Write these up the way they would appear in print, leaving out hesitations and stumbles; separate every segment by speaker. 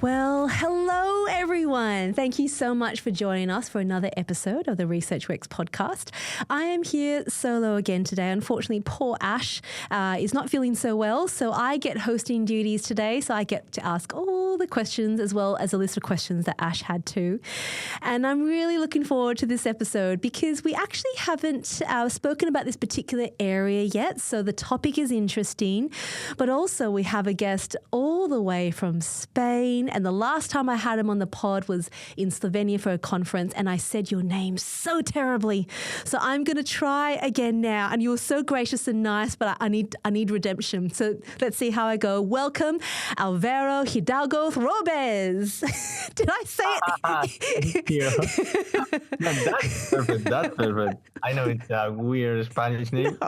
Speaker 1: Well, hello everyone. Thank you so much for joining us for another episode of the ResearchWorks podcast. I am here solo again today. Unfortunately, poor Ash is not feeling so well, so I get hosting duties today. So I get to ask all the questions as well as a list of questions that Ash had too. And I'm really looking forward to this episode because we actually haven't spoken about this particular area yet. So the topic is interesting, but also we have a guest all the way from Spain. And the last time I had him on the pod was in Slovenia for a conference, and I said your name so terribly. So I'm going to try again now. And you were so gracious and nice, but I need redemption. So let's see how I go. Welcome, Álvaro Hidalgo-Robles. Did I say it?
Speaker 2: Thank you. That's perfect. That's perfect. I know it's a weird Spanish name.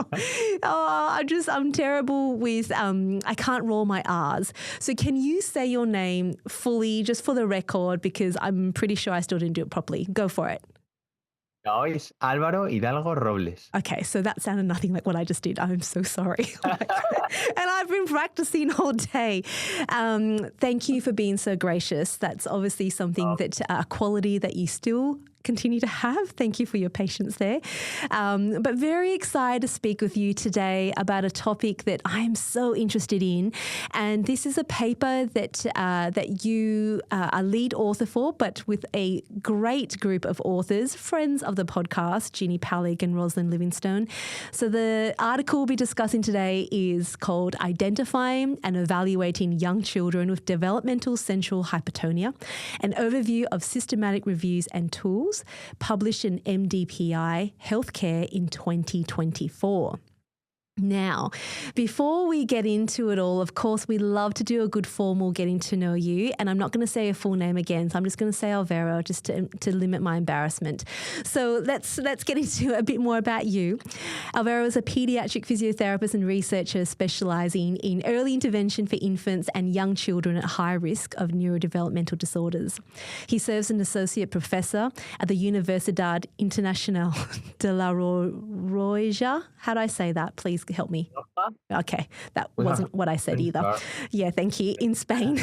Speaker 1: I'm terrible with, I can't roll my R's. So can you say your name fully, just for the record, because I'm pretty sure I still didn't do it properly. Go for it.
Speaker 2: No, it's Álvaro Hidalgo-Robles.
Speaker 1: Okay, so that sounded nothing like what I just did. I'm so sorry. And I've been practicing all day. Thank you for being so gracious. That's obviously something that a quality that you still continue to have. Thank you for your patience there. But very excited to speak with you today about a topic that I'm so interested in. And this is a paper that you are lead author for, but with a great group of authors, friends of the podcast, Ginny, Paleg and Roslyn, Livingstone. So the article we'll be discussing today is called Identifying and Evaluating Young Children with Developmental Central Hypotonia, an overview of systematic reviews and tools, published in MDPI Healthcare in 2024. Now, before we get into it all, of course, we love to do a good formal getting to know you. And I'm not going to say your full name again, so I'm just going to say Álvaro just to limit my embarrassment. So let's get into a bit more about you. Álvaro is a pediatric physiotherapist and researcher specialising in early intervention for infants and young children at high risk of neurodevelopmental disorders. He serves as an associate professor at the Universidad Internacional de la Roja. How do I say that? Please help me. Okay, that wasn't what I said either. Yeah, thank you. In Spain,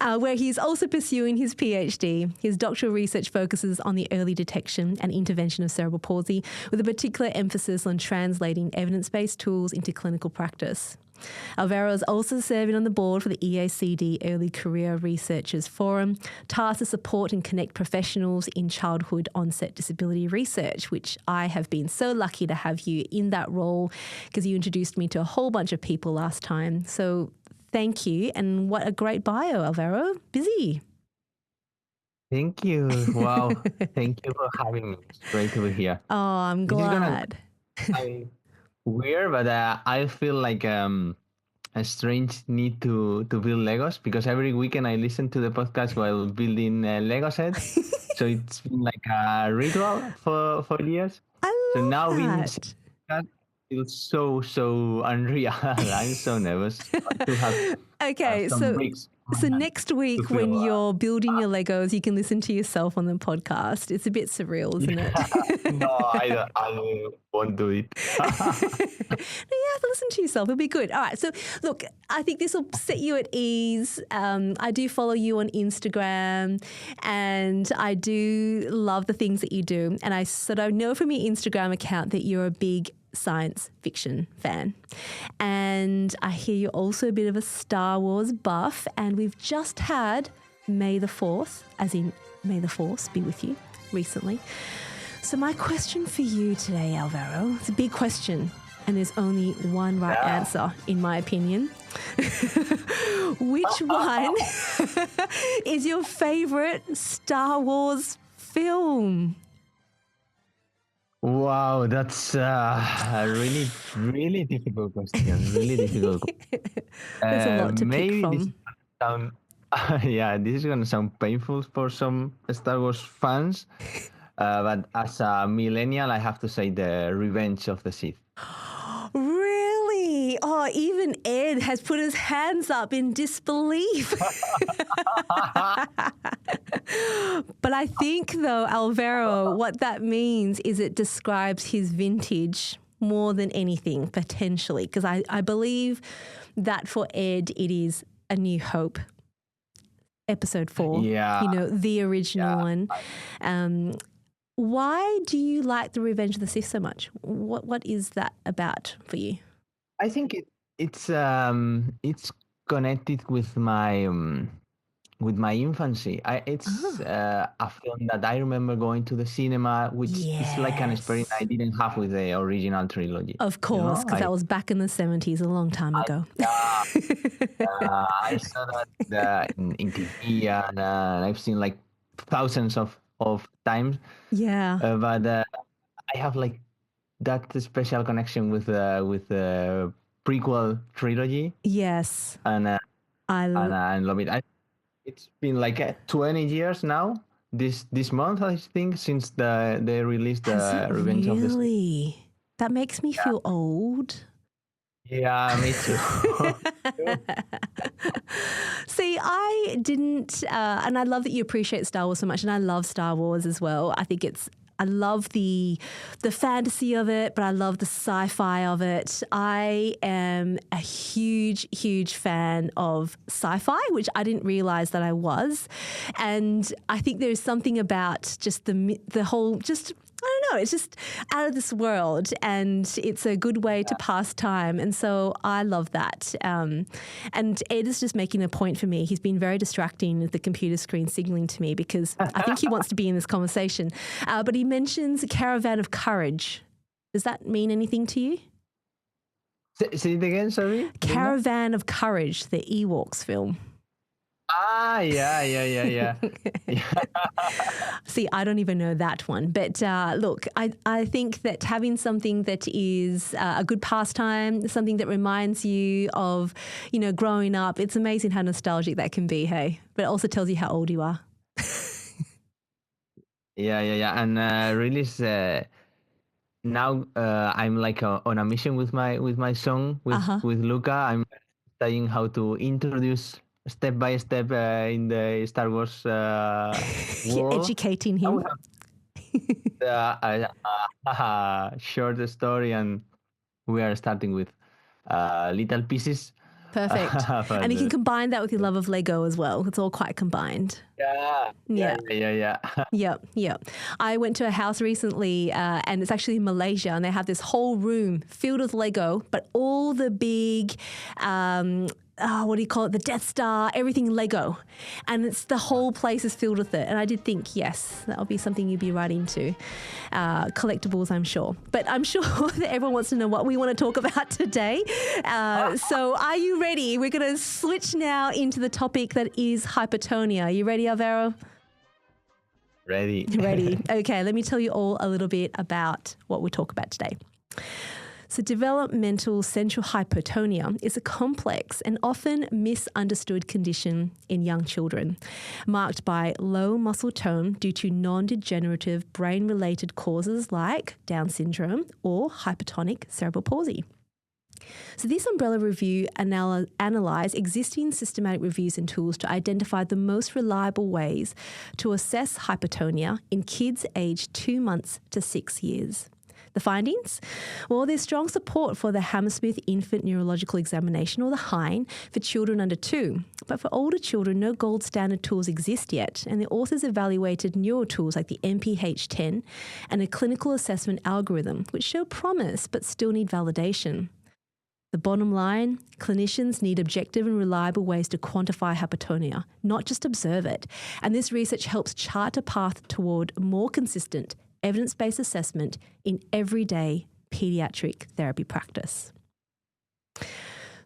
Speaker 1: where he's also pursuing his PhD. His doctoral research focuses on the early detection and intervention of cerebral palsy, with a particular emphasis on translating evidence-based tools into clinical practice. Álvaro is also serving on the board for the EACD Early Career Researchers Forum, tasked to support and connect professionals in childhood onset disability research, which I have been so lucky to have you in that role because you introduced me to a whole bunch of people last time. So thank you. And what a great bio, Álvaro. Busy.
Speaker 2: Thank you. Wow. Thank you for having me. It's great to be here.
Speaker 1: Oh, I'm glad.
Speaker 2: Weird, but I feel like a strange need to build Legos because every weekend I listen to the podcast while building Lego sets. So it's been like a ritual for years.
Speaker 1: I love
Speaker 2: now
Speaker 1: that.
Speaker 2: That feels so unreal. I'm so nervous to have
Speaker 1: okay,
Speaker 2: some breaks.
Speaker 1: So next week when you're building your Legos, you can listen to yourself on the podcast. It's a bit surreal, isn't it?
Speaker 2: No, I won't do it.
Speaker 1: No, you have to listen to yourself. It'll be good. All right. So look, I think this will set you at ease. I do follow you on Instagram and I do love the things that you do. And I sort of know from your Instagram account that you're a big science fiction fan. And I hear you're also a bit of a Star Wars buff, and we've just had May the 4th, as in May the Force be with you, recently. So my question for you today, Álvaro, it's a big question, and there's only one right answer, in my opinion. Which one is your favorite Star Wars film?
Speaker 2: Wow, that's a really difficult question. Really difficult.
Speaker 1: There's a lot to pick from.
Speaker 2: This is going to sound painful for some Star Wars fans, but as a millennial, I have to say the Revenge of the Sith.
Speaker 1: Really? Oh, even Ed has put his hands up in disbelief. But I think, though, Álvaro, what that means is it describes his vintage more than anything, potentially, because I believe that for Ed, it is A New Hope. episode 4.
Speaker 2: Yeah.
Speaker 1: You know, the original one. Why do you like The Revenge of the Sith so much? What is that about for you?
Speaker 2: I think it's connected with my infancy. It's a film that I remember going to the cinema, which is like an experience I didn't have with the original trilogy.
Speaker 1: Of course, because that was back in the 70s, a long time ago.
Speaker 2: I saw that in TV, and I've seen like thousands of times.
Speaker 1: Yeah.
Speaker 2: But I have like that special connection with the prequel trilogy.
Speaker 1: Yes.
Speaker 2: And I love it. It's been like 20 years now. This month, I think, since they released the Revenge of the Sith.
Speaker 1: Really? That makes me feel old.
Speaker 2: Yeah, me too.
Speaker 1: See, I didn't, and I love that you appreciate Star Wars so much, and I love Star Wars as well. I love the fantasy of it, but I love the sci-fi of it. I am a huge, huge fan of sci-fi, which I didn't realize that I was. And I think there's something about just the whole, just, I don't know, it's just out of this world, and it's a good way to pass time. And so I love that. And Ed is just making a point for me. He's been very distracting with the computer screen signaling to me because I think he wants to be in this conversation. But he mentions Caravan of Courage. Does that mean anything to you?
Speaker 2: Say it again, sorry?
Speaker 1: Caravan of Courage, the Ewoks film.
Speaker 2: Yeah.
Speaker 1: See, I don't even know that one. But look, I think that having something that is a good pastime, something that reminds you of, you know, growing up, it's amazing how nostalgic that can be, hey? But it also tells you how old you are.
Speaker 2: Yeah. And really, now I'm like on a mission with my son, with Luca. I'm studying how to introduce step by step in the Star Wars world.
Speaker 1: You're educating him.
Speaker 2: Short story, and we are starting with little pieces.
Speaker 1: Perfect. And you can combine that with your love of Lego as well. It's all quite combined.
Speaker 2: Yeah.
Speaker 1: Yep. I went to a house recently and it's actually in Malaysia, and they have this whole room filled with Lego, but all the big, what do you call it? The Death Star, everything Lego. And it's the whole place is filled with it. And I did think, yes, that'll be something you'd be right into. Collectibles, I'm sure. But I'm sure that everyone wants to know what we want to talk about today. So are you ready? We're going to switch now into the topic that is hypotonia. Are you ready, Álvaro?
Speaker 2: Ready.
Speaker 1: Okay, let me tell you all a little bit about what we'll talk about today. So developmental central hypotonia is a complex and often misunderstood condition in young children, marked by low muscle tone due to non-degenerative brain-related causes like Down syndrome or hypotonic cerebral palsy. So this umbrella review analysed existing systematic reviews and tools to identify the most reliable ways to assess hypotonia in kids aged 2 months to 6 years. The findings? Well, there's strong support for the Hammersmith Infant Neurological Examination, or the HINE, for children under 2. But for older children, no gold standard tools exist yet, and the authors evaluated neuro tools like the MPH-10 and a clinical assessment algorithm, which show promise but still need validation. The bottom line, clinicians need objective and reliable ways to quantify hypotonia, not just observe it. And this research helps chart a path toward more consistent, evidence-based assessment in everyday pediatric therapy practice.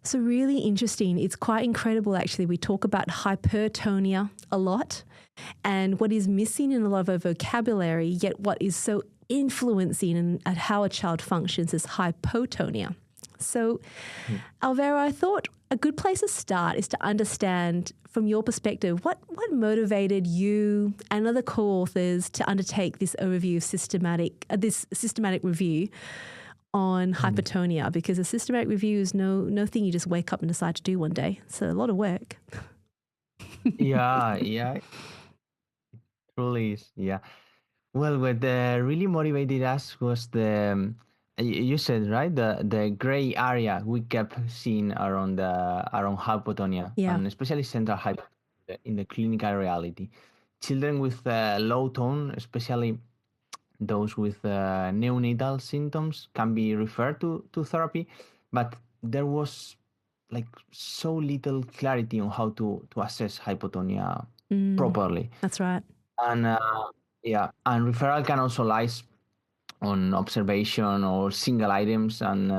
Speaker 1: So really interesting. It's quite incredible, actually. We talk about hypertonia a lot, and what is missing in a lot of our vocabulary, yet what is so influencing at how a child functions is hypotonia. So, Álvaro, I thought a good place to start is to understand from your perspective, what motivated you and other co-authors to undertake this overview of this systematic review on hypotonia? Because a systematic review is no thing you just wake up and decide to do one day. It's a lot of work.
Speaker 2: Yeah. It truly is. Yeah. Well, what really motivated us was you said, right, the gray area we kept seeing around hypotonia, and especially central hypotonia. in the clinical reality. Children with low tone, especially those with neonatal symptoms, can be referred to therapy, but there was like so little clarity on how to assess hypotonia properly.
Speaker 1: That's right.
Speaker 2: And and referral can also lies on observation or single items, and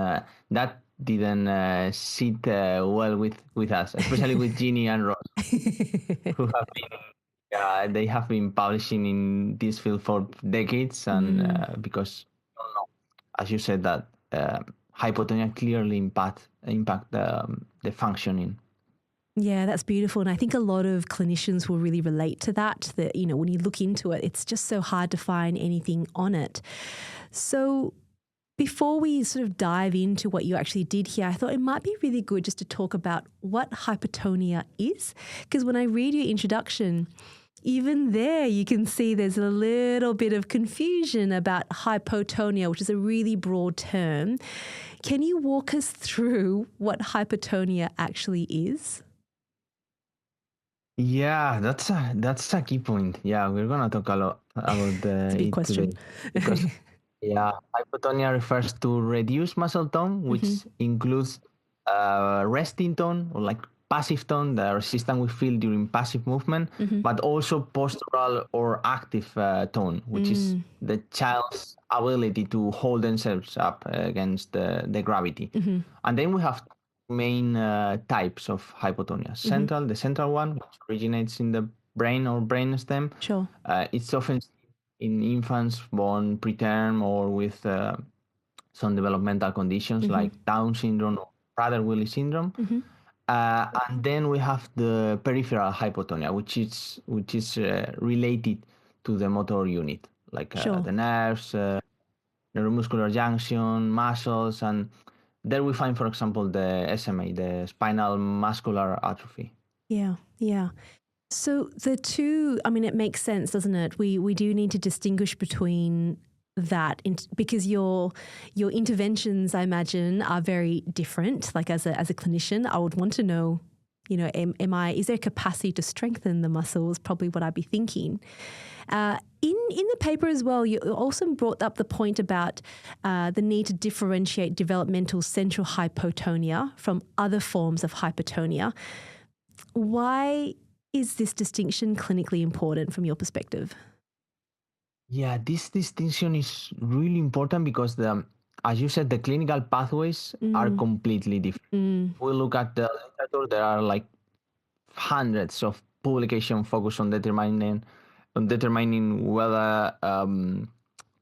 Speaker 2: that didn't sit well with us, especially with Ginny and Ross, who have been they have been publishing in this field for decades, and because as you said that hypotonia clearly impact the functioning.
Speaker 1: Yeah, that's beautiful. And I think a lot of clinicians will really relate to that, when you look into it, it's just so hard to find anything on it. So before we sort of dive into what you actually did here, I thought it might be really good just to talk about what hypotonia is. Because when I read your introduction, even there you can see there's a little bit of confusion about hypotonia, which is a really broad term. Can you walk us through what hypotonia actually is?
Speaker 2: Yeah, that's a key point. Yeah, we're gonna talk a lot about
Speaker 1: It's a big question.
Speaker 2: today, because hypotonia refers to reduced muscle tone, which includes resting tone or like passive tone, the resistance we feel during passive movement, but also postural or active tone, which is the child's ability to hold themselves up against the gravity. And then we have main types of hypotonia. The central one, which originates in the brain or brainstem.
Speaker 1: Sure.
Speaker 2: It's often in infants born preterm or with some developmental conditions like Down syndrome or Prader-Willi syndrome. And then we have the peripheral hypotonia, which is related to the motor unit, like the nerves, neuromuscular junction, muscles, and there we find, for example, the SMA, the spinal muscular atrophy.
Speaker 1: Yeah. So the two, it makes sense, doesn't it? We do need to distinguish between that because your interventions, I imagine, are very different. Like as a clinician, I would want to know, is there capacity to strengthen the muscles? Probably what I'd be thinking. In the paper as well, you also brought up the point about the need to differentiate developmental central hypotonia from other forms of hypotonia. Why is this distinction clinically important from your perspective?
Speaker 2: Yeah, this distinction is really important because as you said, the clinical pathways are completely different. We look at the literature, there are like hundreds of publications focused on determining whether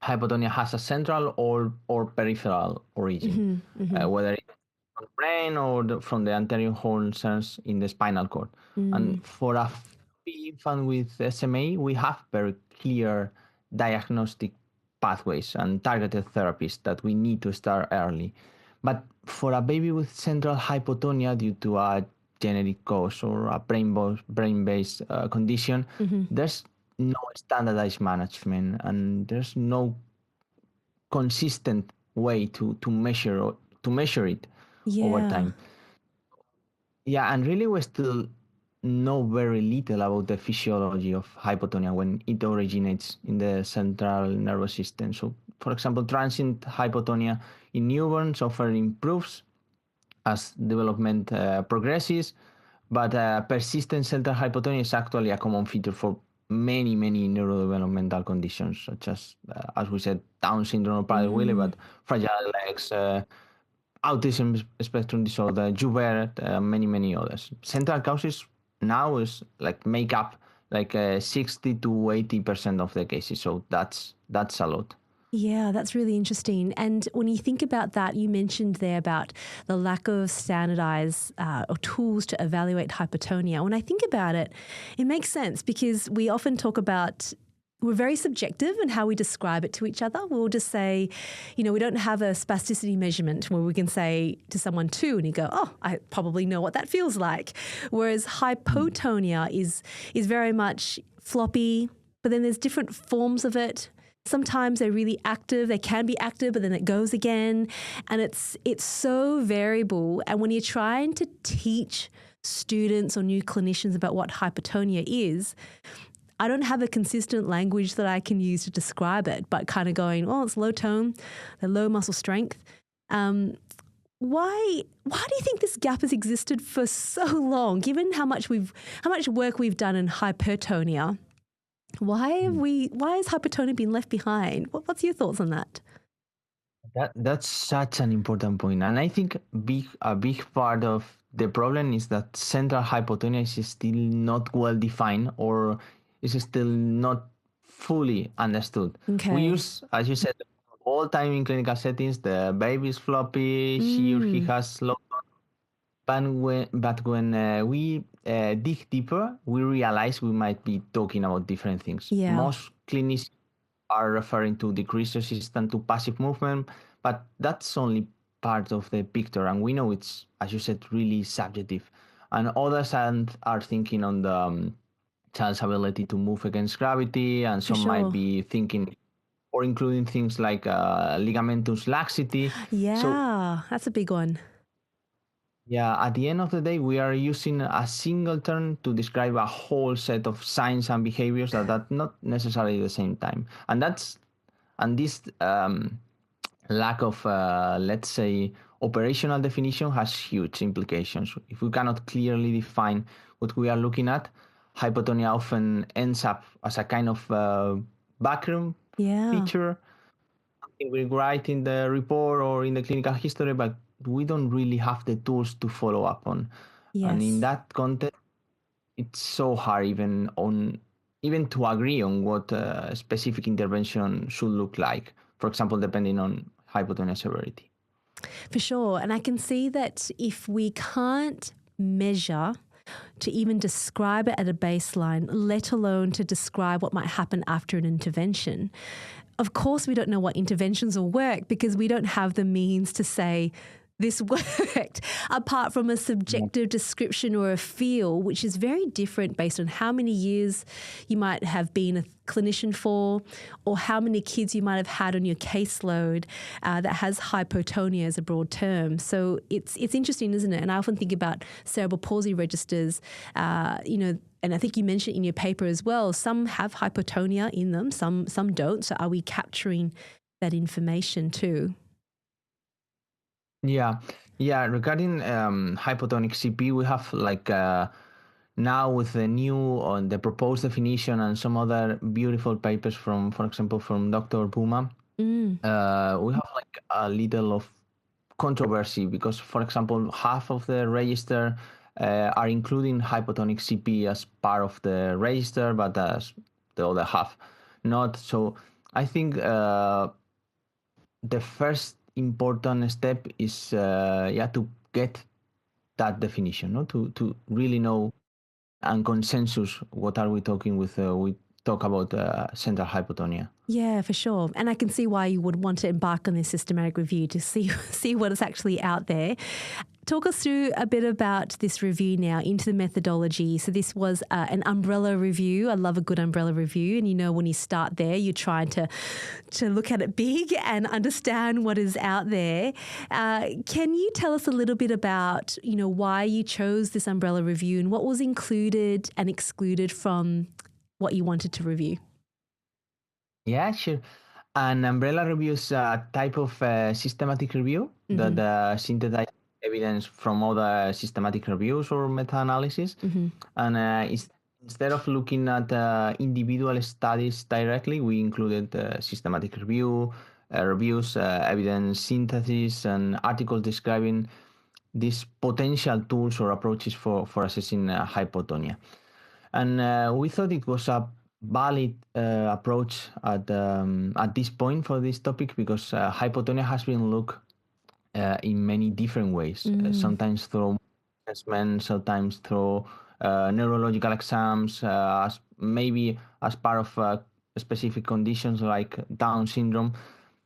Speaker 2: hypotonia has a central or peripheral origin, whether it's from the brain or from the anterior horn cells in the spinal cord. And for a infant with SMA, we have very clear diagnostic pathways and targeted therapies that we need to start early. But for a baby with central hypotonia due to a genetic cause or a brain-based condition, there's no standardized management and there's no consistent way to measure it over time. Yeah, and really we still know very little about the physiology of hypotonia when it originates in the central nervous system. So, for example, transient hypotonia in newborns often improves as development progresses, but persistent central hypotonia is actually a common feature for many neurodevelopmental conditions, such as we said, Down syndrome or Prader-Willi, but fragile legs, autism spectrum disorder, Joubert, many others. Central causes now is make up 60 to 80% of the cases, so that's a lot.
Speaker 1: Yeah, that's really interesting. And when you think about that, you mentioned there about the lack of standardized or tools to evaluate hypotonia. When I think about it, it makes sense because we often talk about we're very subjective in how we describe it to each other. We'll just say, we don't have a spasticity measurement where we can say to someone 2 and you go, oh, I probably know what that feels like. Whereas hypotonia is very much floppy, but then there's different forms of it. Sometimes they're really active. They can be active, but then it goes again. And it's so variable. And when you're trying to teach students or new clinicians about what hypotonia is, I don't have a consistent language that I can use to describe it, but kind of going, oh, it's low tone, the low muscle strength. Why do you think this gap has existed for so long? Given how much work we've done in hypertonia, why has hypotonia been left behind? What's your thoughts on that?
Speaker 2: That's such an important point, and I think a big part of the problem is that central hypotonia is still not well defined, or is still not fully understood.
Speaker 1: Okay.
Speaker 2: We use, as you said, all time in clinical settings, the baby's floppy, she or he has low. But when we dig deeper, we realize we might be talking about different things.
Speaker 1: Yeah.
Speaker 2: Most clinicians are referring to decreased resistance to passive movement, but that's only part of the picture, and we know it's, as you said, really subjective. And others are thinking on the child's ability to move against gravity, and some might be thinking or including things like ligamentous laxity.
Speaker 1: Yeah, that's a big one.
Speaker 2: Yeah, at the end of the day, we are using a single term to describe a whole set of signs and behaviors that are not necessarily the same time. And this lack of, let's say, operational definition has huge implications. If we cannot clearly define what we are looking at, hypotonia often ends up as a kind of background feature. Something we write in the report or in the clinical history, but we don't really have the tools to follow up on.
Speaker 1: Yes.
Speaker 2: And in that context, it's so hard even to agree on what a specific intervention should look like, for example, depending on hypotonia severity.
Speaker 1: For sure. And I can see that if we can't measure to even describe it at a baseline, let alone to describe what might happen after an intervention, of course we don't know what interventions will work because we don't have the means to say this worked, apart from a subjective description or a feel, which is very different based on how many years you might have been a clinician for, or how many kids you might have had on your caseload that has hypotonia as a broad term. So it's interesting, isn't it? And I often think about cerebral palsy registers, and I think you mentioned in your paper as well, some have hypotonia in them, some don't. So are we capturing that information too?
Speaker 2: Yeah. Regarding hypotonic CP, we have now with the new the proposed definition and some other beautiful papers from, for example, from Dr. Puma, we have a little of controversy because, for example, half of the register are including hypotonic CP as part of the register, but as the other half not. So I think the first important step is to get that definition, no? To really know and consensus what are we talking with we talk about central hypotonia.
Speaker 1: Yeah, for sure. And I can see why you would want to embark on this systematic review to see what is actually out there. Talk us through a bit about this review now into the methodology. So this was an umbrella review. I love a good umbrella review. And when you start there, you're trying to look at it big and understand what is out there. Can you tell us a little bit about, why you chose this umbrella review and what was included and excluded from what you wanted to review?
Speaker 2: Yeah, sure. An umbrella review is a type of systematic review that synthesizes evidence from other systematic reviews or meta-analysis. And instead of looking at individual studies directly, we included systematic reviews, evidence synthesis, and articles describing these potential tools or approaches for assessing hypotonia. And we thought it was a valid approach at this point for this topic because hypotonia has been looked in many different ways, sometimes through assessment, sometimes through neurological exams, maybe as part of specific conditions like Down syndrome.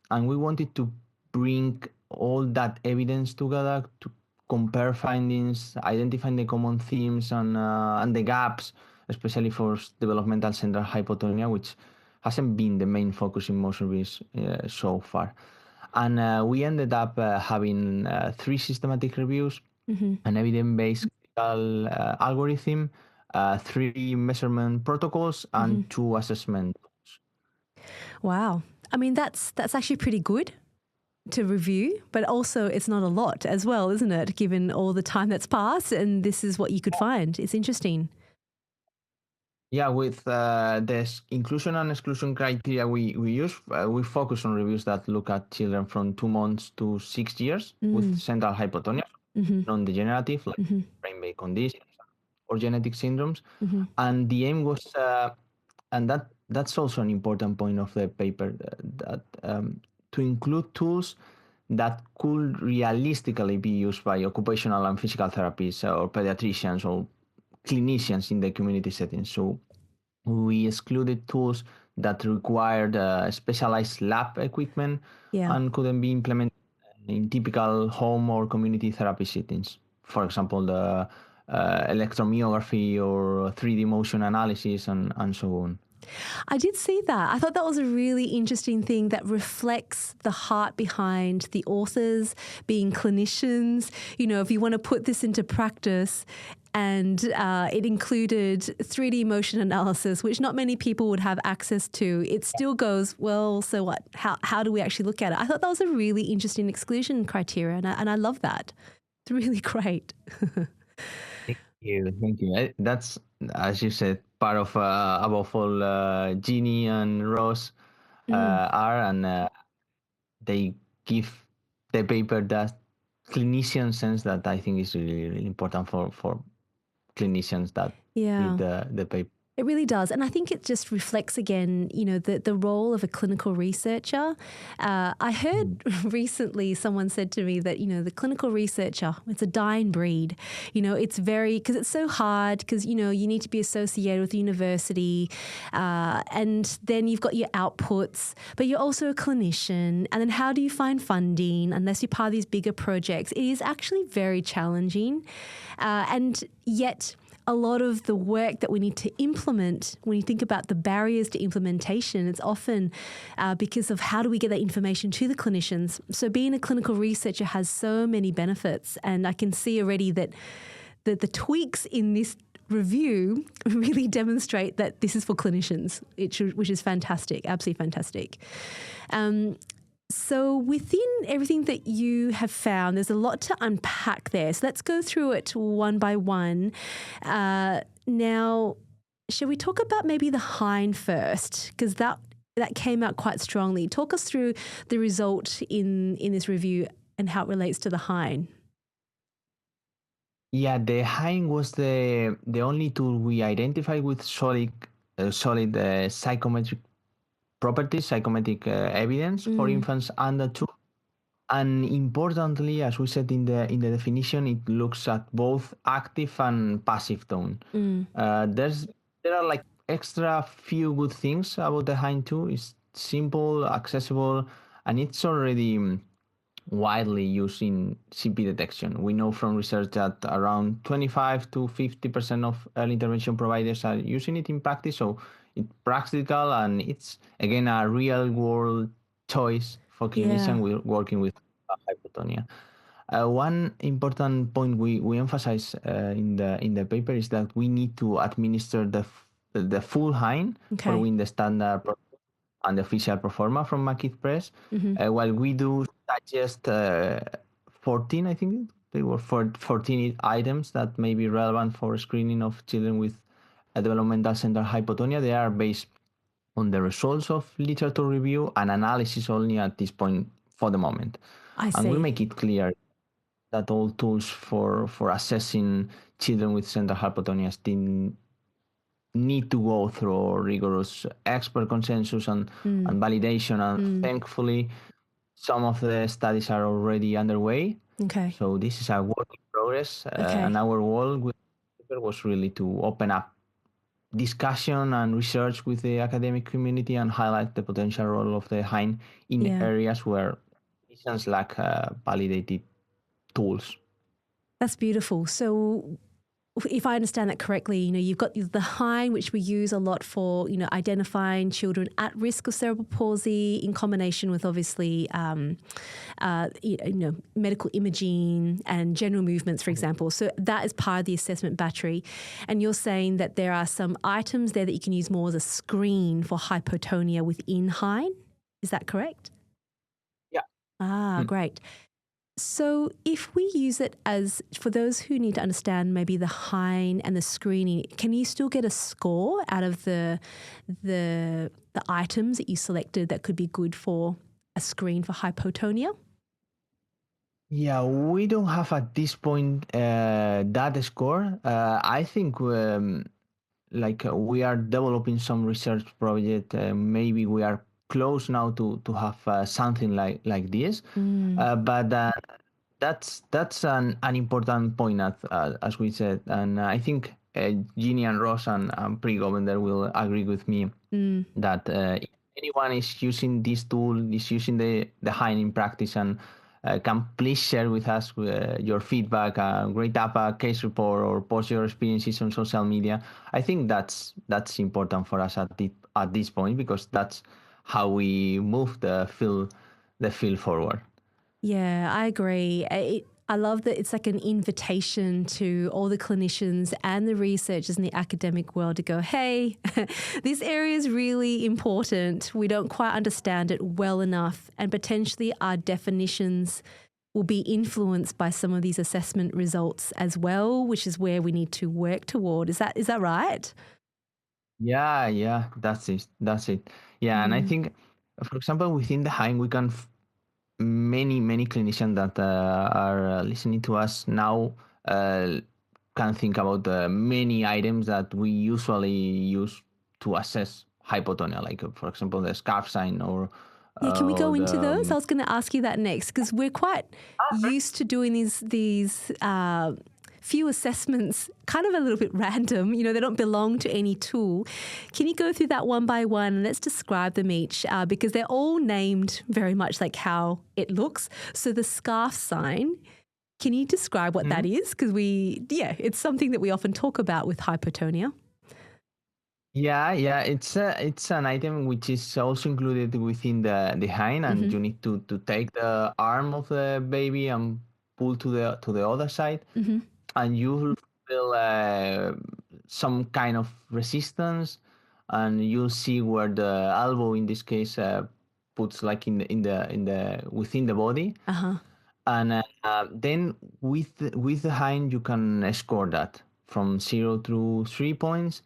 Speaker 2: And we wanted to bring all that evidence together to compare findings, identifying the common themes and the gaps, especially for developmental central hypotonia, which hasn't been the main focus in most reviews so far. And we ended up having 3 systematic reviews, an evidence-based statistical algorithm, 3 measurement protocols, and 2 assessment tools.
Speaker 1: Wow. I mean, that's actually pretty good to review, but also it's not a lot as well, isn't it? Given all the time that's passed, and this is what you could find. It's interesting.
Speaker 2: Yeah, with the inclusion and exclusion criteria we use, we focus on reviews that look at children from 2 months to 6 years with central hypotonia, non-degenerative, like brain-based conditions or genetic syndromes. And the aim was, and that's also an important point of the paper, that to include tools that could realistically be used by occupational and physical therapists or pediatricians or clinicians in the community setting. So we excluded tools that required specialized lab equipment and couldn't be implemented in typical home or community therapy settings. For example, the electromyography or 3D motion analysis and so on.
Speaker 1: I did see that. I thought that was a really interesting thing that reflects the heart behind the authors being clinicians. You know, if you want to put this into practice, and it included 3D motion analysis, which not many people would have access to. It still goes, well, so what? How do we actually look at it? I thought that was a really interesting exclusion criteria, and I love that. It's really great.
Speaker 2: Thank you. That's, as you said, part of above all Ginny and Ross are, and they give the paper that clinician sense that I think is really, really important for clinicians that read the paper.
Speaker 1: It really does. And I think it just reflects again, you know, the role of a clinical researcher. I heard recently someone said to me that, you know, the clinical researcher, it's a dying breed. You know, it's very, because it's so hard because, you know, you need to be associated with the university and then you've got your outputs, but you're also a clinician. And then how do you find funding unless you're part of these bigger projects? It is actually very challenging. And yet, a lot of the work that we need to implement, when you think about the barriers to implementation, it's often because of how do we get that information to the clinicians. So being a clinical researcher has so many benefits, and I can see already that the tweaks in this review really demonstrate that this is for clinicians, which is fantastic, absolutely fantastic. So within everything that you have found, there's a lot to unpack there. So let's go through it one by one. Now, shall we talk about maybe the hind first? Because that came out quite strongly. Talk us through the result in this review and how it relates to the hind.
Speaker 2: Yeah, the hind was the only tool we identified with solid psychometric properties, psychometric evidence for infants under 2. And importantly, as we said in the definition, it looks at both active and passive tone. There are like extra few good things about the hind too. It's simple, accessible, and it's already widely used in CP detection. We know from research that around 25 to 50% of early intervention providers are using it in practice. So it's practical, and it's again a real world choice for clinicians working with hypotonia. One important point we emphasize in the paper is that we need to administer the full hind following the standard and the official proforma from McKeith Press. While we do suggest 14, I think they were 14 items that may be relevant for screening of children with a developmental central hypotonia. They are based on the results of literature review and analysis only at this point for the moment. And we make it clear that all tools for assessing children with central hypotonia still need to go through rigorous expert consensus and validation. And thankfully, some of the studies are already underway. So this is a work in progress. And our goal with the paper was really to open up discussion and research with the academic community and highlight the potential role of the hind in areas where clinicians lack validated tools.
Speaker 1: That's beautiful. So if I understand that correctly, you've got the HINE, which we use a lot for, identifying children at risk of cerebral palsy in combination with obviously, medical imaging and general movements, for example. So that is part of the assessment battery. And you're saying that there are some items there that you can use more as a screen for hypotonia within HINE. Is that correct?
Speaker 2: Yeah.
Speaker 1: Great. So if we use it as, for those who need to understand maybe the HINE and the screening, can you still get a score out of the items that you selected that could be good for a screen for hypotonia?
Speaker 2: Yeah, we don't have at this point that score. I think we are developing some research project. Maybe we are close now to have something like this. But that's an important point, as we said, and I think Ginny and Ross and Pre-Governor will agree with me that if anyone is using this tool, is using the HINE in practice, and can please share with us your feedback, write up a case report, or post your experiences on social media. I think that's important for us at this point, because that's how we move the field forward.
Speaker 1: Yeah, I agree. I love that it's like an invitation to all the clinicians and the researchers in the academic world to go, hey, this area is really important. We don't quite understand it well enough, and potentially our definitions will be influenced by some of these assessment results as well, which is where we need to work toward. Is that right?
Speaker 2: Yeah, that's it. Yeah, and I think, for example, within the HINE, we can many clinicians that are listening to us now can think about many items that we usually use to assess hypotonia, like for example the scarf sign, or
Speaker 1: yeah, can we go
Speaker 2: or
Speaker 1: into those? I was going to ask you that next, because we're quite used to doing these few assessments, kind of a little bit random. They don't belong to any tool. Can you go through that one by one and let's describe them each, because they're all named very much like how it looks. So the scarf sign, can you describe what that is? Because it's something that we often talk about with hypotonia.
Speaker 2: Yeah, it's an item which is also included within the HINE, and you need to take the arm of the baby and pull to the other side, and you will feel some kind of resistance, and you'll see where the elbow, in this case, puts like in the within the body. And then with the HINE, you can score that from 0 to 3 points.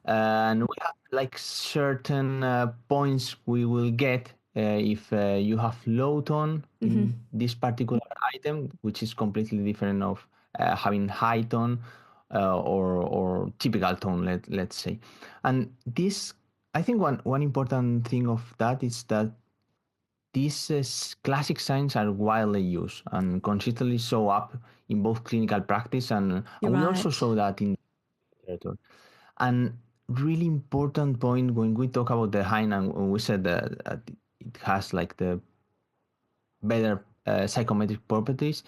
Speaker 2: And we have like certain points we will get if you have low tone in this particular item, which is completely different of having high tone or typical tone, let's say. And this, I think one important thing of that is that these classic signs are widely used and consistently show up in both clinical practice, and we also saw that in literature. And really important point when we talk about the HINE, and when we said that it has like the better psychometric properties,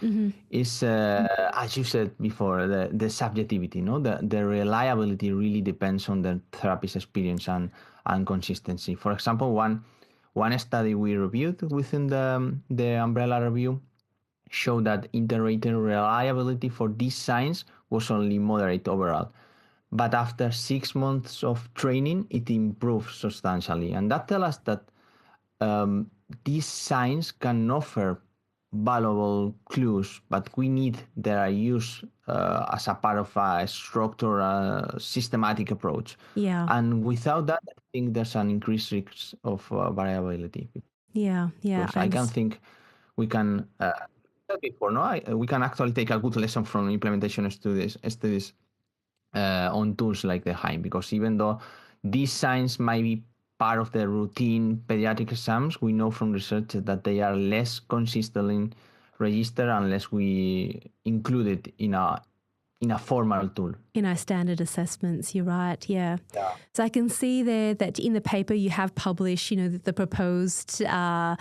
Speaker 2: is as you said before, the subjectivity. The reliability really depends on the therapist experience and consistency. For example, one study we reviewed within the umbrella review showed that inter-rater reliability for these signs was only moderate overall. But after 6 months of training, it improved substantially. And that tells us that these signs can offer valuable clues, but we need their use as a part of a structured, systematic approach.
Speaker 1: Yeah.
Speaker 2: And without that, I think there's an increased risk of variability.
Speaker 1: Yeah.
Speaker 2: I can think we can, before, we can actually take a good lesson from implementation studies on tools like the HINE, because even though these signs might be part of the routine pediatric exams, we know from research that they are less consistently registered unless we include it in in a formal tool.
Speaker 1: In our standard assessments, you're right, yeah. So I can see there that in the paper you have published, the proposed and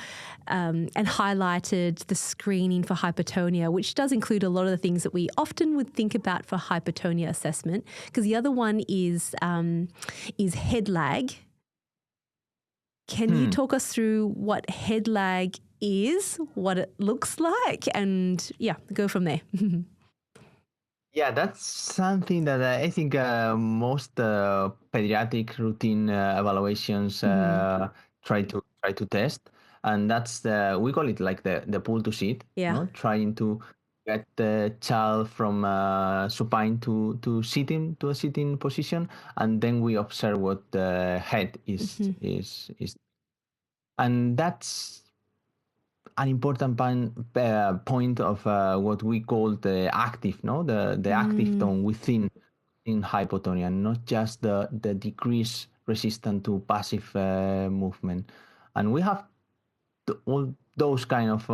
Speaker 1: highlighted the screening for hypotonia, which does include a lot of the things that we often would think about for hypotonia assessment. Because the other one is head lag. Can you talk us through what head lag is, what it looks like, and go from there.
Speaker 2: Yeah, that's something that I think most pediatric routine evaluations try to test, and that's we call it like the pull to sit. Trying to get the child from supine to sitting to a sitting position, and then we observe what the head is, and that's an important point of what we call the active, the active tone within in hypotonia, not just the decrease resistant to passive movement. And we have all those kind of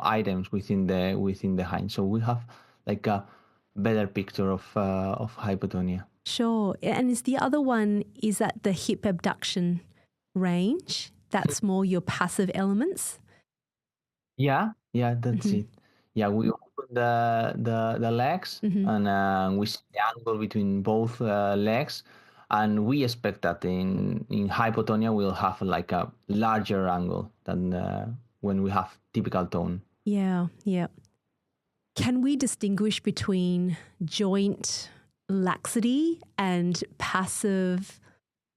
Speaker 2: items within the hind, so we have like a better picture of hypotonia.
Speaker 1: Sure. And is the other one, is that the hip abduction range? That's more your passive elements?
Speaker 2: Yeah, that's it. Yeah, we open the legs and we see the angle between both legs, and we expect that in hypotonia we'll have like a larger angle than when we have typical tone.
Speaker 1: Yeah. Can we distinguish between joint laxity and passive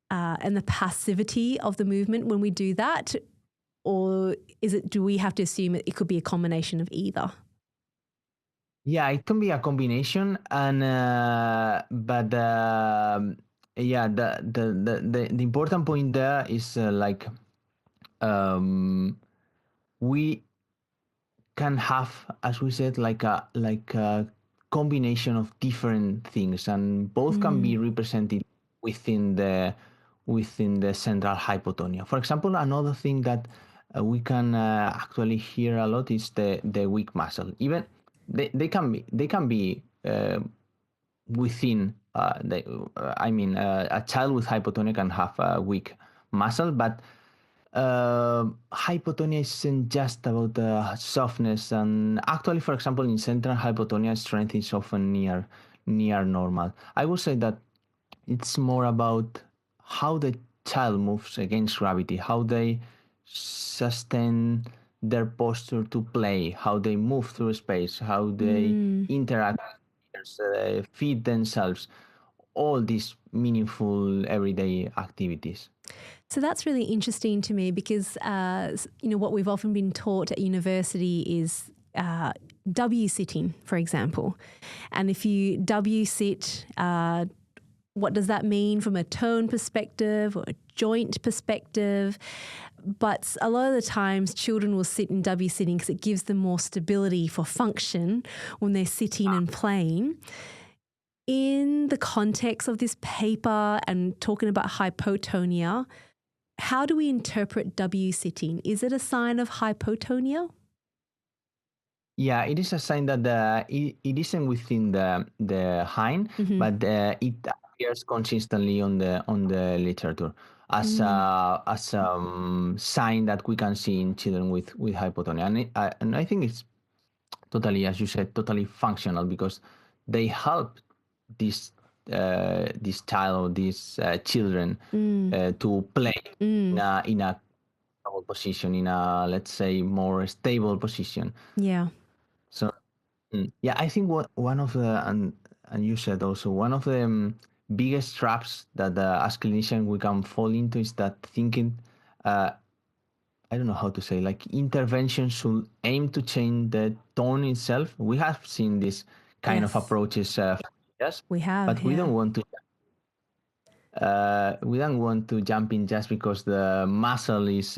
Speaker 1: and the passivity of the movement when we do that? Or do we have to assume it could be a combination of either?
Speaker 2: Yeah, it can be a combination, and but the important point there is we can have, as we said, like a combination of different things, and both can be represented within the central hypotonia. For example, another thing that we can actually hear a lot is the weak muscle. Even they can be within a child with hypotonia can have a weak muscle, but hypotonia isn't just about softness, and actually, for example, in central hypotonia, strength is often near normal. I would say that it's more about how the child moves against gravity, how they sustain their posture to play, how they move through space, how they interact, feed themselves, all these meaningful everyday activities.
Speaker 1: So that's really interesting to me because, what we've often been taught at university is W-sitting, for example. And if you W-sit, what does that mean from a tone perspective or a joint perspective? But a lot of the times children will sit in W-sitting because it gives them more stability for function when they're sitting and playing. In the context of this paper and talking about hypotonia, how do we interpret W-sitting? Is it a sign of hypotonia?
Speaker 2: Yeah, it is a sign that it isn't within the hind, but it appears consistently on the literature as a sign that we can see in children with hypotonia, and I think it's totally, as you said, totally functional because they help this child or these children to play in a position, in a, let's say, more stable position.
Speaker 1: Yeah.
Speaker 2: So I think one of the and you said also one of the biggest traps that as clinicians we can fall into is that thinking I don't know how to say, like intervention should aim to change the tone itself. We have seen this kind of approaches for years,
Speaker 1: we have,
Speaker 2: but we don't want to. We don't want to jump in just because the muscle is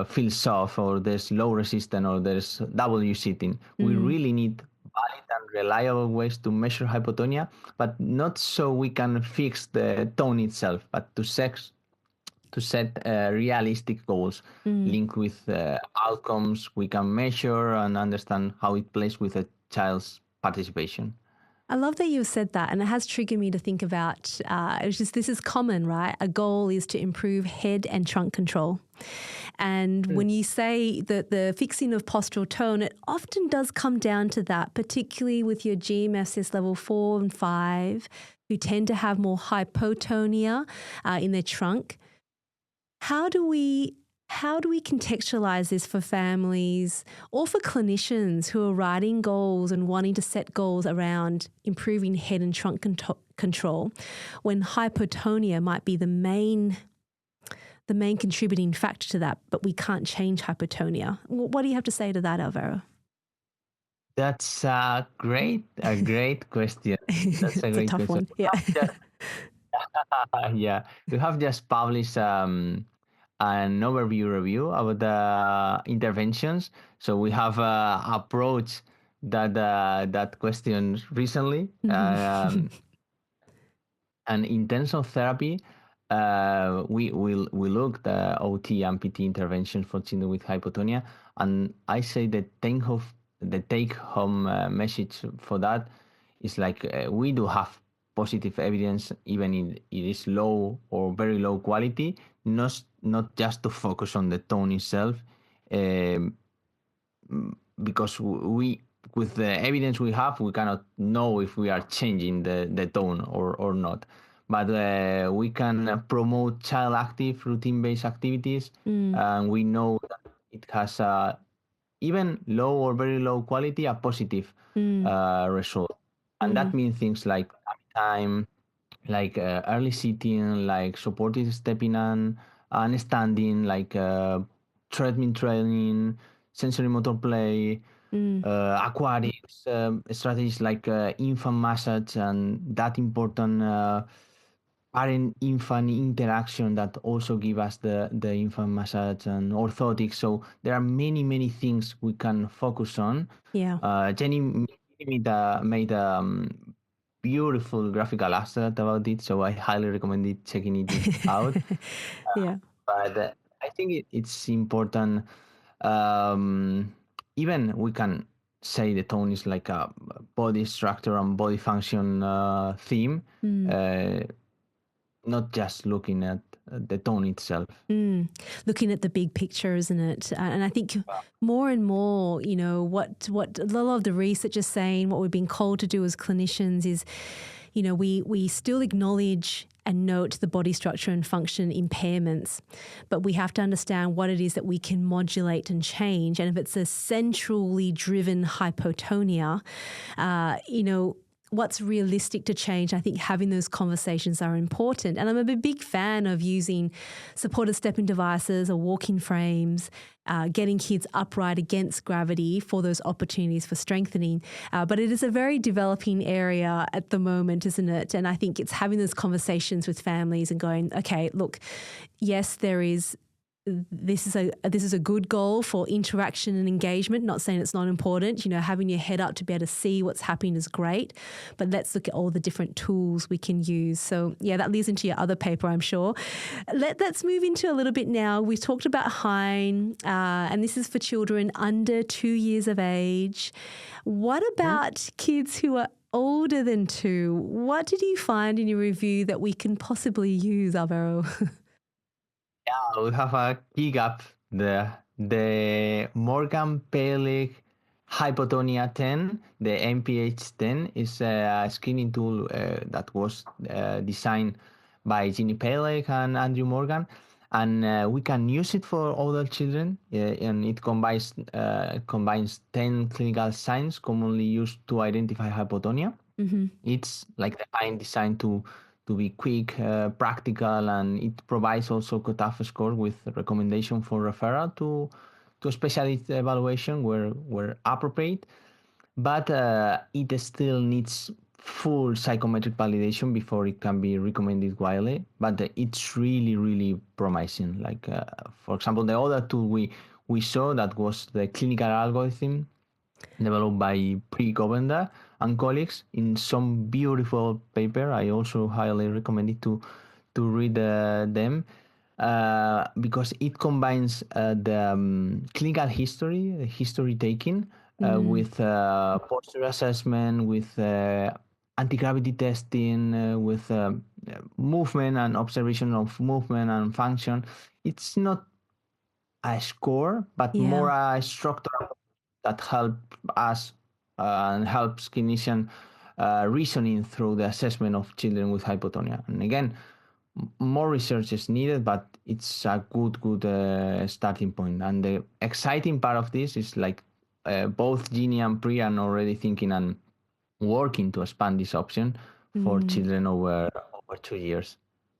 Speaker 2: feels soft or there's low resistance or there's W sitting. We really need valid and reliable ways to measure hypotonia, but not so we can fix the tone itself, but to set realistic goals linked with outcomes we can measure and understand how it plays with a child's participation.
Speaker 1: I love that you said that, and it has triggered me to think about, this is common, right? A goal is to improve head and trunk control. And when you say that the fixing of postural tone, it often does come down to that, particularly with your GMFS level 4 and 5, who tend to have more hypotonia in their trunk. How do we contextualize this for families or for clinicians who are writing goals and wanting to set goals around improving head and trunk control when hypotonia might be the main contributing factor to that, but we can't change hypotonia? What do you have to say to that, Álvaro?
Speaker 2: That's a great question. That's a
Speaker 1: It's
Speaker 2: great
Speaker 1: a tough
Speaker 2: question.
Speaker 1: one. Yeah.
Speaker 2: Yeah, we have just published an overview review about the interventions. So we have approached that question recently. And in terms of therapy, we looked at OT and PT interventions for children with hypotonia, and I say the take home message for that is like we do have positive evidence, even if it is low or very low quality, not just to focus on the tone itself, because with the evidence we have, we cannot know if we are changing the tone or not. But we can promote child active routine-based activities, and we know that it has even low or very low quality, a positive result. And that means things like time, like early sitting, like supported stepping and standing, like treadmill training, sensory motor play, aquatics, strategies like infant massage, and that important parent-infant interaction that also give us the infant massage and orthotics. So there are many things we can focus on.
Speaker 1: Yeah.
Speaker 2: Jenny made a beautiful graphical abstract about it, so I highly recommend checking it out.
Speaker 1: Yeah.
Speaker 2: But I think it's important. Even we can say the tone is like a body structure and body function theme, not just looking at the tone itself.
Speaker 1: Looking at the big picture, isn't it? And I think more and more, what a lot of the research is saying, what we've been called to do as clinicians is, we still acknowledge and note the body structure and function impairments, but we have to understand what it is that we can modulate and change. And if it's a centrally driven hypotonia, what's realistic to change. I think having those conversations are important. And I'm a big fan of using supported stepping devices or walking frames, getting kids upright against gravity for those opportunities for strengthening. But it is a very developing area at the moment, isn't it? And I think it's having those conversations with families and going, okay, look, yes, this is a good goal for interaction and engagement. Not saying it's not important. Having your head up to be able to see what's happening is great, but let's look at all the different tools we can use. So yeah, that leads into your other paper, I'm sure. Let's move into a little bit now. We've talked about Hein, and this is for children under 2 years of age. What about kids who are older than 2? What did you find in your review that we can possibly use, Álvaro?
Speaker 2: Yeah, we have a key gap there. The Morgan Paleg Hypotonia 10, the MPH10, is a screening tool that was designed by Ginny Paleg and Andrew Morgan, and we can use it for older children, and it combines 10 clinical signs commonly used to identify hypotonia. It's like designed to be quick, practical, and it provides also cutoff score with recommendation for referral to a specialist evaluation where appropriate. But it still needs full psychometric validation before it can be recommended widely. But it's really promising. Like for example, the other tool we saw, that was the clinical algorithm developed by Govender and colleagues in some beautiful paper. I also highly recommend it to read them because it combines the clinical history taking with posture assessment, with anti-gravity testing with movement and observation of movement and function. It's not a score, but more a structure that help us and helps clinician reasoning through the assessment of children with hypotonia. And again, more research is needed, but it's a good starting point. And the exciting part of this is like both Ginny and Priya are already thinking and working to expand this option for children over 2 years.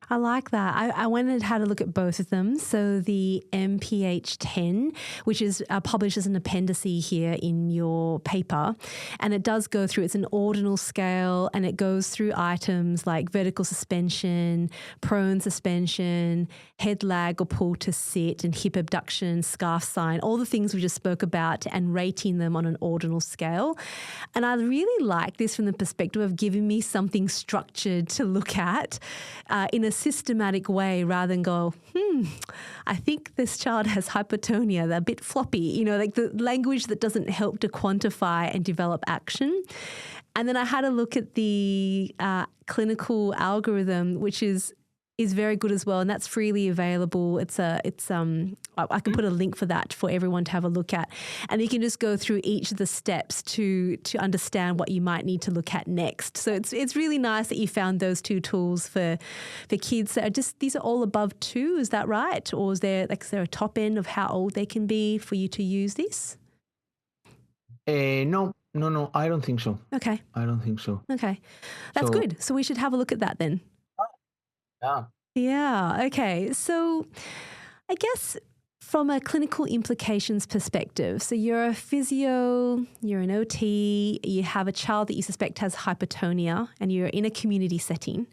Speaker 1: I like that. I went and had a look at both of them. So the MPH10, which is published as an appendice here in your paper, and it does go through, it's an ordinal scale, and it goes through items like vertical suspension, prone suspension, head lag or pull to sit, and hip abduction, scarf sign, all the things we just spoke about, and rating them on an ordinal scale. And I really like this from the perspective of giving me something structured to look at in a systematic way, rather than go, I think this child has hypotonia, they're a bit floppy, like the language that doesn't help to quantify and develop action. And then I had a look at the clinical algorithm, which is very good as well, and that's freely available. I can put a link for that for everyone to have a look at, and you can just go through each of the steps to understand what you might need to look at next. So it's really nice that you found those two tools for kids that are these are all above 2. Is that right? Or is there a top end of how old they can be for you to use this?
Speaker 2: No, I don't think so.
Speaker 1: Okay.
Speaker 2: I don't think so.
Speaker 1: Okay, that's good. So we should have a look at that then. Yeah. Okay. So I guess from a clinical implications perspective, so you're a physio, you're an OT, you have a child that you suspect has hypotonia, and you're in a community setting.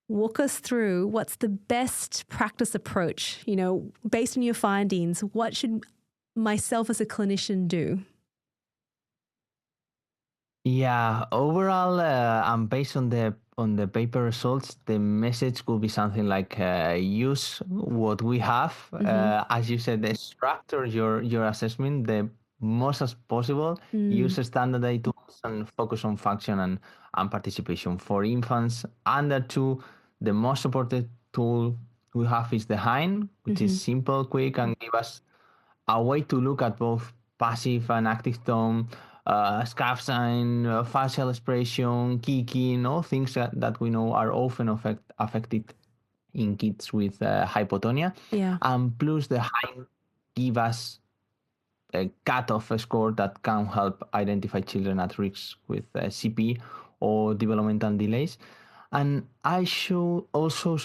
Speaker 1: Walk us through what's the best practice approach, based on your findings. What should myself as a clinician do?
Speaker 2: Yeah, overall, and based on the paper results, the message could be something like use what we have. As you said, structure your assessment the most as possible. Use standardized tools and focus on function and participation. For infants under 2, the most supported tool we have is the HIND, which is simple, quick, and give us a way to look at both passive and active tone, scarf sign, facial expression, kicking, all things that we know are often affected in kids with hypotonia.
Speaker 1: Yeah.
Speaker 2: Plus the HIND give us a cutoff score that can help identify children at risk with CP or developmental delays. And I should also,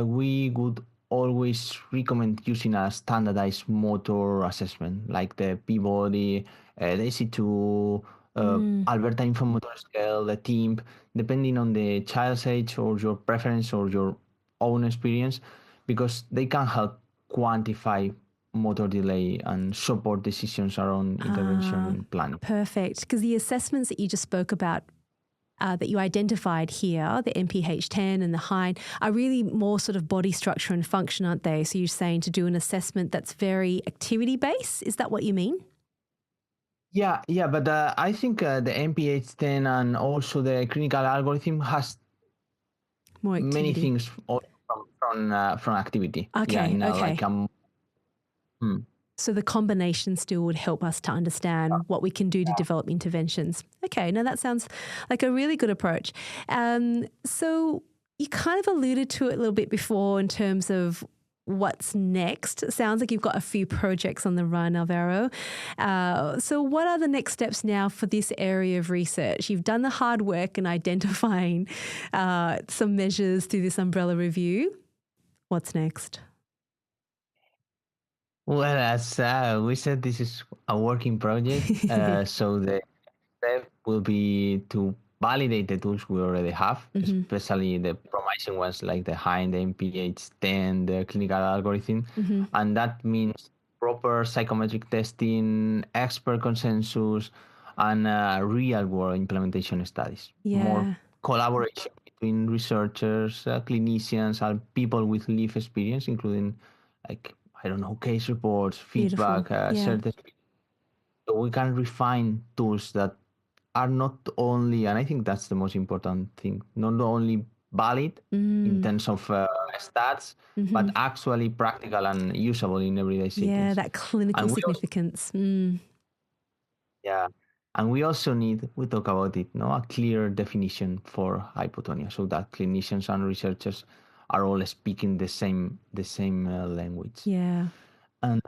Speaker 2: we would always recommend using a standardized motor assessment like the Peabody, the AC2, Alberta Infomotor Scale, the TIMP, depending on the child's age or your preference or your own experience, because they can help quantify motor delay and support decisions around intervention planning.
Speaker 1: Perfect. Because the assessments that you just spoke about, that you identified here, the MPH10 and the HIND, are really more sort of body structure and function, aren't they? So you're saying to do an assessment that's very activity-based. Is that what you mean?
Speaker 2: Yeah, but I think the MPH10 and also the clinical algorithm has
Speaker 1: more activity.
Speaker 2: Many things from activity.
Speaker 1: Okay,
Speaker 2: yeah,
Speaker 1: okay. So the combination still would help us to understand what we can do to develop interventions. Okay, now that sounds like a really good approach. So you kind of alluded to it a little bit before in terms of what's next. It sounds like you've got a few projects on the run, Álvaro. So what are the next steps now for this area of research? You've done the hard work in identifying some measures through this umbrella review. What's next?
Speaker 2: Well, as we said, this is a working project. So the step will be to validate the tools we already have, especially the promising ones like the HIND, the MPH10, the clinical algorithm. And that means proper psychometric testing, expert consensus, and real-world implementation studies.
Speaker 1: Yeah.
Speaker 2: More collaboration between researchers, clinicians, and people with lived experience, including case reports, feedback, certain. So we can refine tools that are not only, and I think that's the most important thing, not only valid in terms of stats, but actually practical and usable in everyday settings.
Speaker 1: Yeah, that clinical significance.
Speaker 2: Yeah. And we also need, we talk about it, no, a clear definition for hypotonia, so that clinicians and researchers are all speaking the same language.
Speaker 1: Yeah.
Speaker 2: And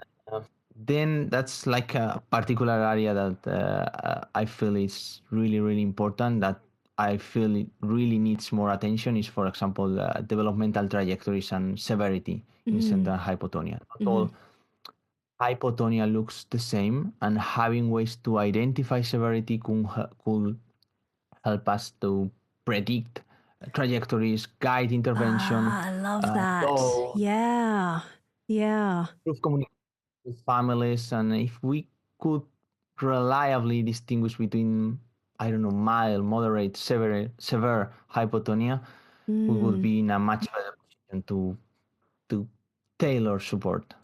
Speaker 2: then that's like a particular area that I feel is really, really important, that I feel it really needs more attention, is, for example, developmental trajectories and severity in central hypotonia. Not all hypotonia looks the same, and having ways to identify severity could help us to predict trajectories, guide intervention,
Speaker 1: I love that.
Speaker 2: though
Speaker 1: Yeah.
Speaker 2: improve communication with families. And if we could reliably distinguish between, I don't know, mild, moderate, severe hypotonia, we would be in a much better position to tailor support.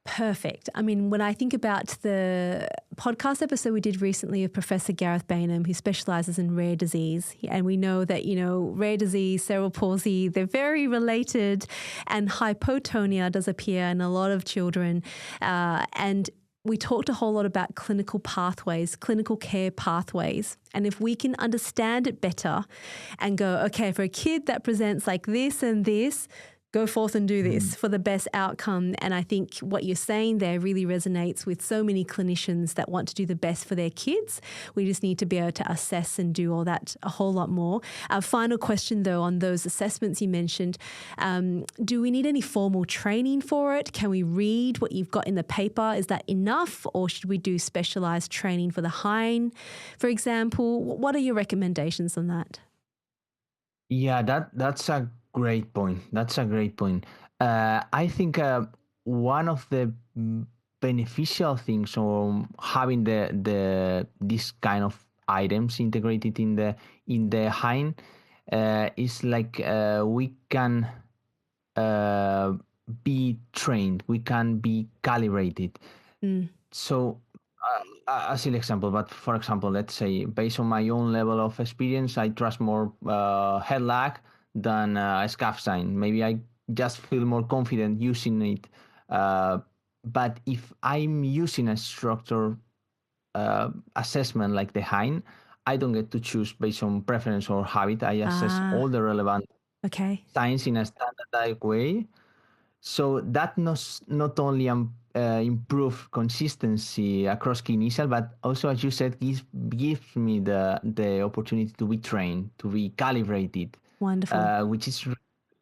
Speaker 1: Perfect. I mean, when I think about the podcast episode we did recently of Professor Gareth Bainham, who specializes in rare disease, and we know that, rare disease, cerebral palsy, they're very related, and hypotonia does appear in a lot of children. And we talked a whole lot about clinical pathways, clinical care pathways. And if we can understand it better and go, okay, for a kid that presents like this and this, go forth and do this for the best outcome. And I think what you're saying there really resonates with so many clinicians that want to do the best for their kids. We just need to be able to assess and do all that a whole lot more. Our final question, though, on those assessments you mentioned, do we need any formal training for it? Can we read what you've got in the paper? Is that enough? Or should we do specialized training for the HINE, for example? What are your recommendations on that?
Speaker 2: Yeah, that's a great point. I think one of the beneficial things of having this kind of items integrated in the HINE is like we can be trained, we can be calibrated. So a silly example, but for example, let's say based on my own level of experience, I trust more head lag than a scaff sign. Maybe I just feel more confident using it. But if I'm using a structured assessment like the HINE, I don't get to choose based on preference or habit. I assess all the relevant signs in a standardized way. So that not only improve consistency across key initial, but also, as you said, gives me the opportunity to be trained, to be calibrated.
Speaker 1: Wonderful.
Speaker 2: Which is really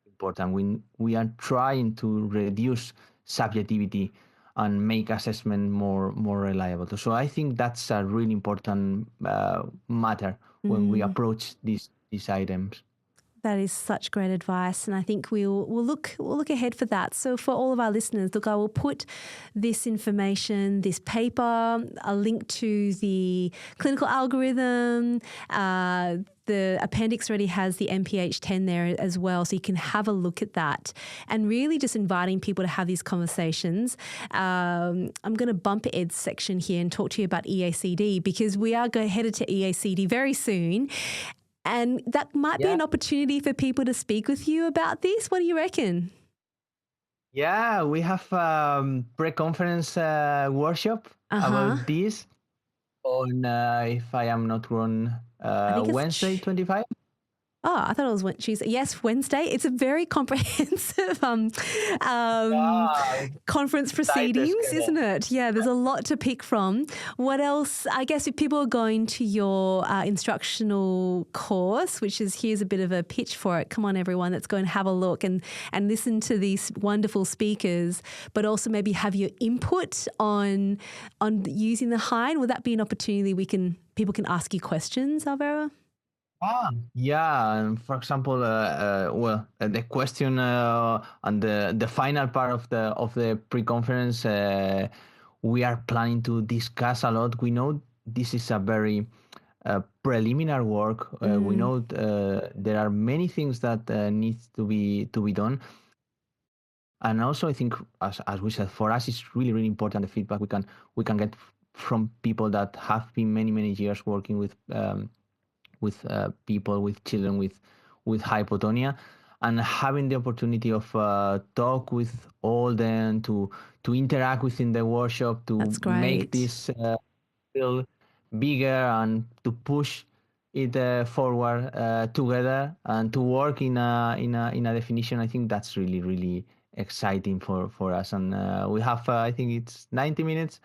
Speaker 2: important. We are trying to reduce subjectivity and make assessment more reliable. So I think that's a really important matter when we approach these items.
Speaker 1: That is such great advice, and I think we'll look ahead for that. So for all of our listeners, look, I will put this information, this paper, a link to the clinical algorithm. The appendix already has the MPH10 there as well, so you can have a look at that. And really just inviting people to have these conversations. I'm going to bump Ed's section here and talk to you about EACD, because we are headed to EACD very soon. And that might be an opportunity for people to speak with you about this. What do you reckon?
Speaker 2: Yeah, we have pre-conference workshop about this on, if I am not wrong, Wednesday, 25.
Speaker 1: Oh, I thought it was Tuesday. Yes, Wednesday. It's a very comprehensive conference proceedings, isn't it? Yeah, there's a lot to pick from. What else? I guess if people are going to your instructional course, which is, here's a bit of a pitch for it. Come on, everyone, let's go and have a look and listen to these wonderful speakers, but also maybe have your input on using the HINE. Would that be an opportunity people can ask you questions, Álvaro?
Speaker 2: Yeah, and for example, the question on the final part of the pre-conference, we are planning to discuss a lot. We know this is a very preliminary work. We know there are many things that needs to be done. And also, I think, as we said, for us, it's really, really important the feedback we can get from people that have been many years working with people, with children with hypotonia, and having the opportunity of talk with all them, to interact within the workshop, to
Speaker 1: That's
Speaker 2: make
Speaker 1: great.
Speaker 2: this feel bigger and to push it forward together and to work in a definition. I think that's really exciting for us. And we have I think it's 90 minutes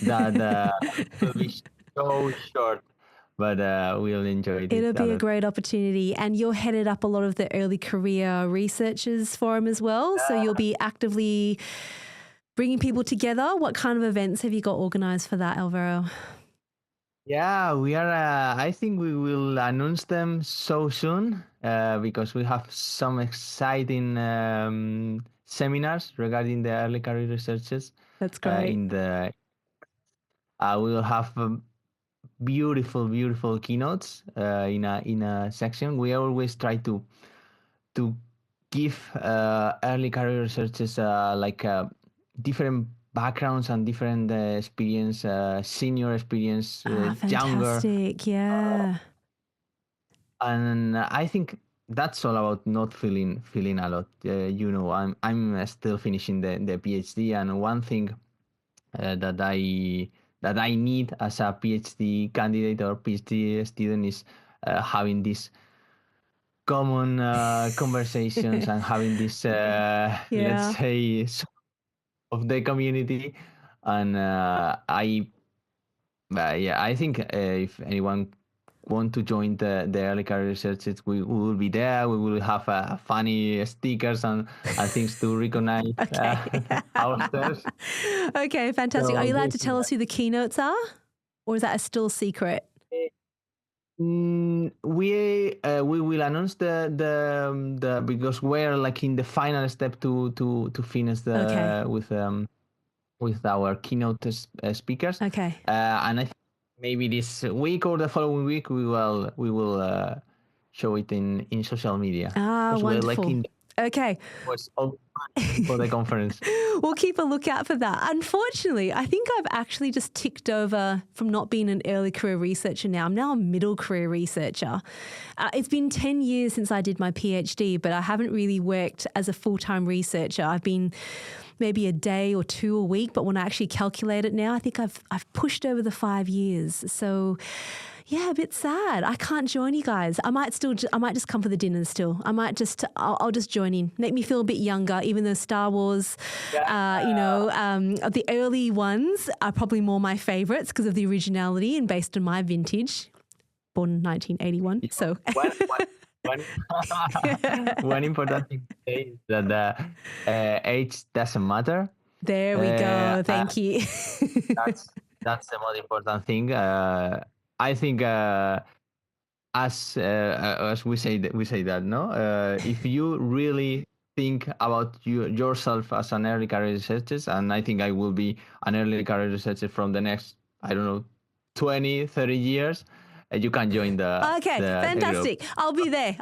Speaker 2: that will be so short, but we'll enjoy it.
Speaker 1: It'll be a great opportunity. And you're headed up a lot of the early career researchers forum as well. So you'll be actively bringing people together. What kind of events have you got organized for that, Álvaro?
Speaker 2: Yeah, we are. I think we will announce them so soon because we have some exciting seminars regarding the early career researchers.
Speaker 1: That's great.
Speaker 2: We will have beautiful keynotes in a section. We always try to give early career researchers different backgrounds and different experience, senior experience, younger.
Speaker 1: Fantastic, yeah.
Speaker 2: And I think that's all about not feeling a lot. I'm still finishing the PhD, and one thing that I need as a PhD candidate or PhD student is having these common conversations and having this let's say of the community. And I think if anyone want to join the early career researchers, we will be there. We will have funny stickers and things to recognize ourselves.
Speaker 1: Okay, fantastic. Are you allowed to tell us who the keynotes are, or is that still secret?
Speaker 2: We will announce the because we're like in the final step to finish with our keynote speakers.
Speaker 1: Okay.
Speaker 2: And I think maybe this week or the following week we will show it in social media.
Speaker 1: Wonderful. Okay.
Speaker 2: Was all for the conference.
Speaker 1: We'll keep a lookout for that. Unfortunately, I think I've actually just ticked over from not being an early career researcher now. I'm now a middle career researcher. It's been 10 years since I did my PhD, but I haven't really worked as a full-time researcher. I've been maybe a day or two a week, but when I actually calculate it now, I think I've pushed over the 5 years. So yeah, a bit sad. I can't join you guys. I might just come for the dinner still. I'll just join in. Make me feel a bit younger, even though Star Wars, the early ones are probably more my favorites because of the originality and based on my vintage, born in 1981. So
Speaker 2: one important thing to say is that age doesn't matter.
Speaker 1: There we go. Thank you.
Speaker 2: That's the most important thing. I think as we say that no, if you really think about yourself as an early career researcher, and I think I will be an early career researcher from the next 20, 30 years. You can join
Speaker 1: fantastic. I'll be there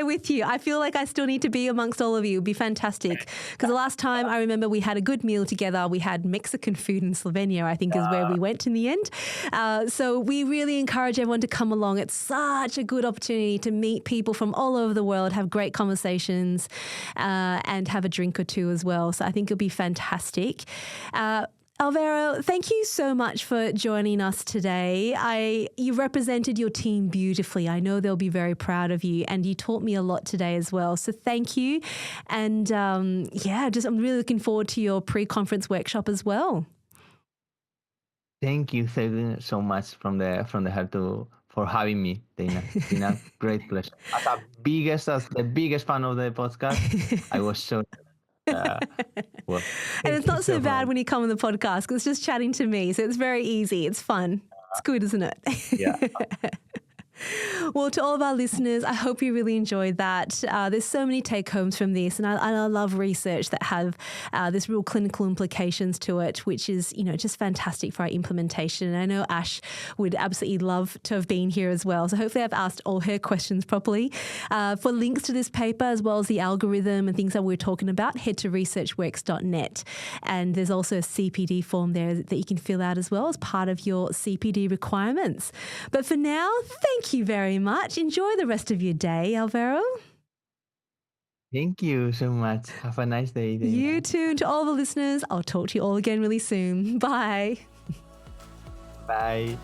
Speaker 1: with you. I feel like I still need to be amongst all of you. It'd be fantastic. Because the last time I remember we had a good meal together. We had Mexican food in Slovenia, I think is where we went in the end. So we really encourage everyone to come along. It's such a good opportunity to meet people from all over the world, have great conversations, and have a drink or two as well. So I think it'll be fantastic. Álvaro, thank you so much for joining us today. You represented your team beautifully. I know they'll be very proud of you, and you taught me a lot today as well. So thank you. And I'm really looking forward to your pre-conference workshop as well.
Speaker 2: Thank you so much from the heart for having me, Dana. It's been a great pleasure. As the biggest fan of the podcast, I was so.
Speaker 1: And it's not so bad when you come on the podcast because it's just chatting to me. So it's very easy. It's fun. It's good, isn't it?
Speaker 2: Yeah.
Speaker 1: Well, to all of our listeners, I hope you really enjoyed that. There's so many take-homes from this, and I love research that have this real clinical implications to it, which is, just fantastic for our implementation. And I know Ash would absolutely love to have been here as well. So hopefully I've asked all her questions properly. For links to this paper, as well as the algorithm and things that we're talking about, head to researchworks.net. And there's also a CPD form there that you can fill out as well as part of your CPD requirements. But for now, thank you very much. Enjoy the rest of your day, Álvaro.
Speaker 2: Thank you so much. Have a nice day.
Speaker 1: You too. And to all the listeners, I'll talk to you all again really soon. Bye.
Speaker 2: Bye.